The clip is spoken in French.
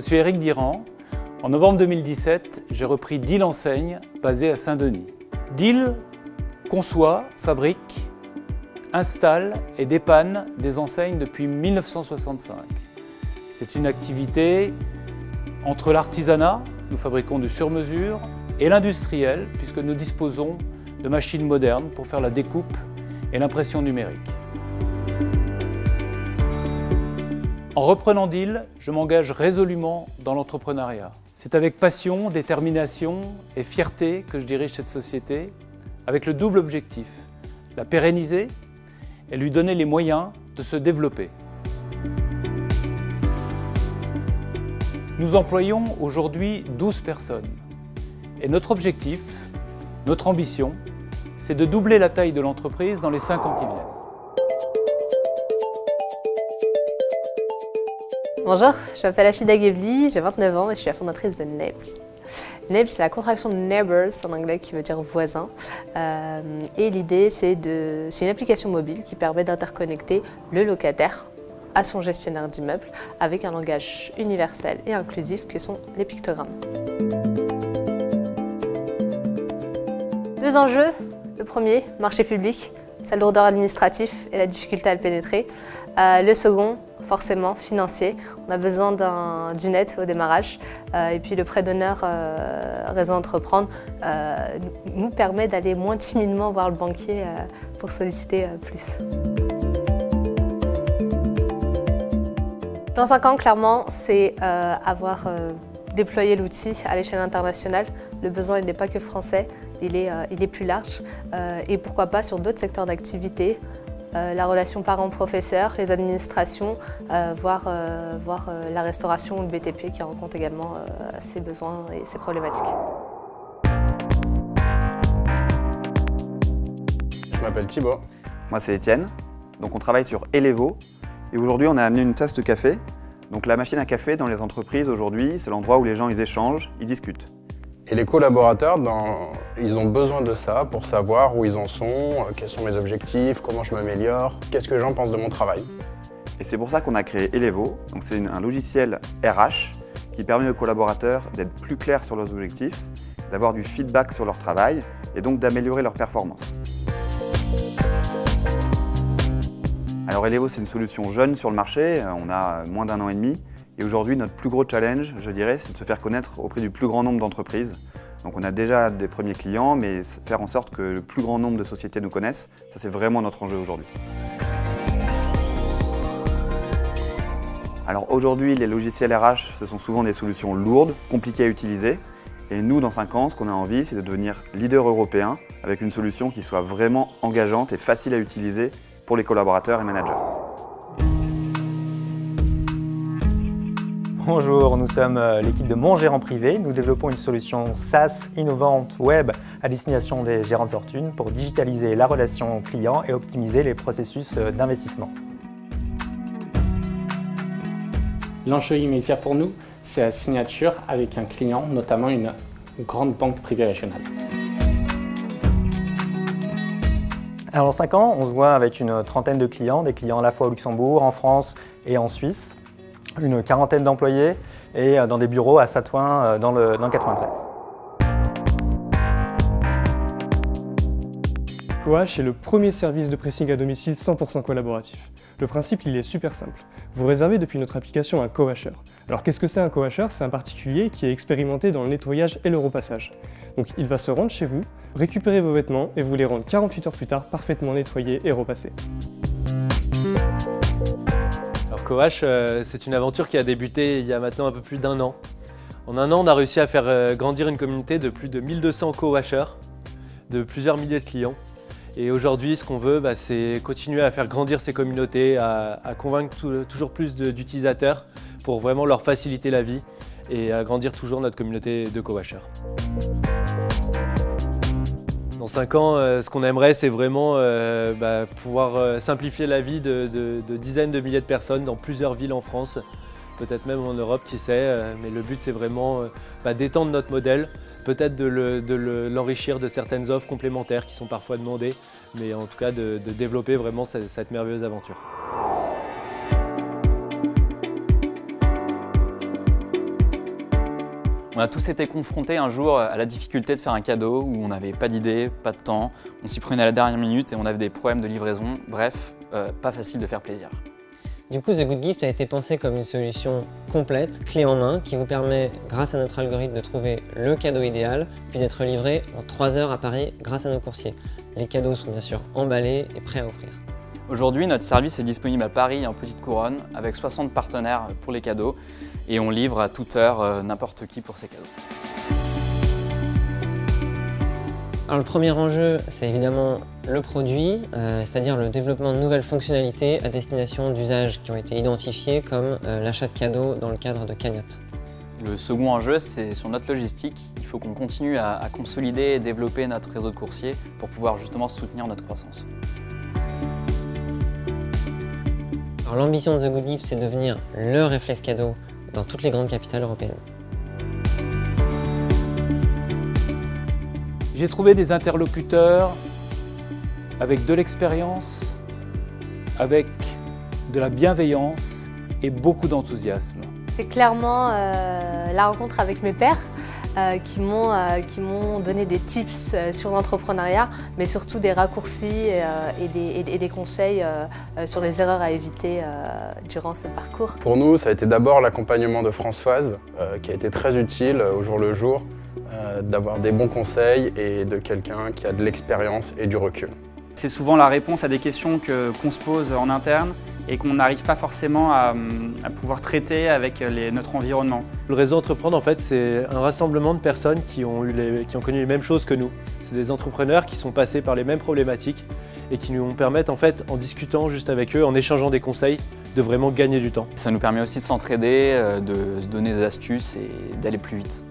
Je suis Éric Diran. En novembre 2017, j'ai repris Deal Enseigne, basée à Saint-Denis. Deal conçoit, fabrique, installe et dépanne des enseignes depuis 1965. C'est une activité entre l'artisanat, nous fabriquons du sur-mesure, et l'industriel, puisque nous disposons de machines modernes pour faire la découpe et l'impression numérique. En reprenant Deal, je m'engage résolument dans l'entrepreneuriat. C'est avec passion, détermination et fierté que je dirige cette société, avec le double objectif, la pérenniser et lui donner les moyens de se développer. Nous employons aujourd'hui 12 personnes. Et notre objectif, notre ambition, c'est de doubler la taille de l'entreprise dans les 5 ans qui viennent. Bonjour, je m'appelle Afida Ghebli, j'ai 29 ans et je suis la fondatrice de Nebs. Nebs, c'est la contraction de Neighbors en anglais qui veut dire voisin. Et l'idée, c'est une application mobile qui permet d'interconnecter le locataire à son gestionnaire d'immeuble avec un langage universel et inclusif que sont les pictogrammes. 2 enjeux. Le premier, marché public, sa lourdeur administrative et la difficulté à le pénétrer. Le second, forcément, financier. On a besoin d'une aide au démarrage. Et puis le prêt d'honneur Réseau Entreprendre nous permet d'aller moins timidement voir le banquier pour solliciter plus. Dans 5 ans, clairement, c'est avoir déployé l'outil à l'échelle internationale. Le besoin, il n'est pas que français, il est plus large. Et pourquoi pas sur d'autres secteurs d'activité, la relation parents-professeurs, les administrations, voire la restauration ou le BTP qui rencontre également ses besoins et ses problématiques. Je m'appelle Thibaut. Moi c'est Étienne. Donc on travaille sur Elevo et aujourd'hui on a amené une tasse de café. Donc la machine à café dans les entreprises aujourd'hui, c'est l'endroit où les gens ils échangent, ils discutent. Et les collaborateurs, ils ont besoin de ça pour savoir où ils en sont, quels sont mes objectifs, comment je m'améliore, qu'est-ce que j'en pense de mon travail. Et c'est pour ça qu'on a créé Elevo. Donc c'est un logiciel RH qui permet aux collaborateurs d'être plus clairs sur leurs objectifs, d'avoir du feedback sur leur travail et donc d'améliorer leur performance. Alors Elevo, c'est une solution jeune sur le marché, on a moins d'1 an et demi. Et aujourd'hui, notre plus gros challenge, je dirais, c'est de se faire connaître auprès du plus grand nombre d'entreprises. Donc on a déjà des premiers clients, mais faire en sorte que le plus grand nombre de sociétés nous connaissent, ça c'est vraiment notre enjeu aujourd'hui. Alors aujourd'hui, les logiciels RH, ce sont souvent des solutions lourdes, compliquées à utiliser. Et nous, dans 5 ans, ce qu'on a envie, c'est de devenir leader européen avec une solution qui soit vraiment engageante et facile à utiliser pour les collaborateurs et managers. Bonjour, nous sommes l'équipe de Mon Gérant Privé. Nous développons une solution SaaS innovante web à destination des gérants de fortune pour digitaliser la relation client et optimiser les processus d'investissement. L'enjeu immédiat pour nous, c'est la signature avec un client, notamment une grande banque privée régionale. Alors en 5 ans, on se voit avec une trentaine de clients, des clients à la fois au Luxembourg, en France et en Suisse. Une quarantaine d'employés et dans des bureaux à Saint-Ouen dans le 93. Coach est le premier service de pressing à domicile 100% collaboratif. Le principe, il est super simple. Vous réservez depuis notre application un co-washer. Alors qu'est-ce que c'est un co-washer? C'est un particulier qui est expérimenté dans le nettoyage et le repassage. Donc il va se rendre chez vous, récupérer vos vêtements et vous les rendre 48 heures plus tard parfaitement nettoyés et repassés. Coach, c'est une aventure qui a débuté il y a maintenant un peu plus d'1 an. En 1 an, on a réussi à faire grandir une communauté de plus de 1200 co-washers, de plusieurs milliers de clients. Et aujourd'hui, ce qu'on veut, c'est continuer à faire grandir ces communautés, à convaincre toujours plus d'utilisateurs pour vraiment leur faciliter la vie et à grandir toujours notre communauté de co-washers. Dans 5 ans, ce qu'on aimerait, c'est vraiment pouvoir simplifier la vie de dizaines de milliers de personnes dans plusieurs villes en France, peut-être même en Europe, qui sait. Mais le but, c'est vraiment d'étendre notre modèle, peut-être de l'enrichir de certaines offres complémentaires qui sont parfois demandées, mais en tout cas de développer vraiment cette merveilleuse aventure. On a tous été confrontés un jour à la difficulté de faire un cadeau où on n'avait pas d'idée, pas de temps, on s'y prenait à la dernière minute et on avait des problèmes de livraison, bref, pas facile de faire plaisir. Du coup, The Good Gift a été pensé comme une solution complète, clé en main, qui vous permet, grâce à notre algorithme, de trouver le cadeau idéal, puis d'être livré en 3 heures à Paris grâce à nos coursiers. Les cadeaux sont bien sûr emballés et prêts à offrir. Aujourd'hui, notre service est disponible à Paris et en Petite Couronne, avec 60 partenaires pour les cadeaux, et on livre à toute heure n'importe qui pour ses cadeaux. Alors le premier enjeu, c'est évidemment le produit, c'est-à-dire le développement de nouvelles fonctionnalités à destination d'usages qui ont été identifiés comme l'achat de cadeaux dans le cadre de cagnottes. Le second enjeu, c'est sur notre logistique. Il faut qu'on continue à consolider et développer notre réseau de coursiers pour pouvoir justement soutenir notre croissance. Alors l'ambition de The Good Gift, c'est de devenir le réflexe cadeau dans toutes les grandes capitales européennes. J'ai trouvé des interlocuteurs avec de l'expérience, avec de la bienveillance et beaucoup d'enthousiasme. C'est clairement la rencontre avec mes pairs qui m'ont donné des tips sur l'entrepreneuriat, mais surtout des raccourcis et des conseils sur les erreurs à éviter durant ce parcours. Pour nous, ça a été d'abord l'accompagnement de Françoise, qui a été très utile au jour le jour, d'avoir des bons conseils et de quelqu'un qui a de l'expérience et du recul. C'est souvent la réponse à des questions qu'on se pose en interne et qu'on n'arrive pas forcément à pouvoir traiter avec notre environnement. Le réseau Entreprendre, en fait, c'est un rassemblement de personnes qui ont connu les mêmes choses que nous. C'est des entrepreneurs qui sont passés par les mêmes problématiques et qui nous permettent, en fait, en discutant juste avec eux, en échangeant des conseils, de vraiment gagner du temps. Ça nous permet aussi de s'entraider, de se donner des astuces et d'aller plus vite.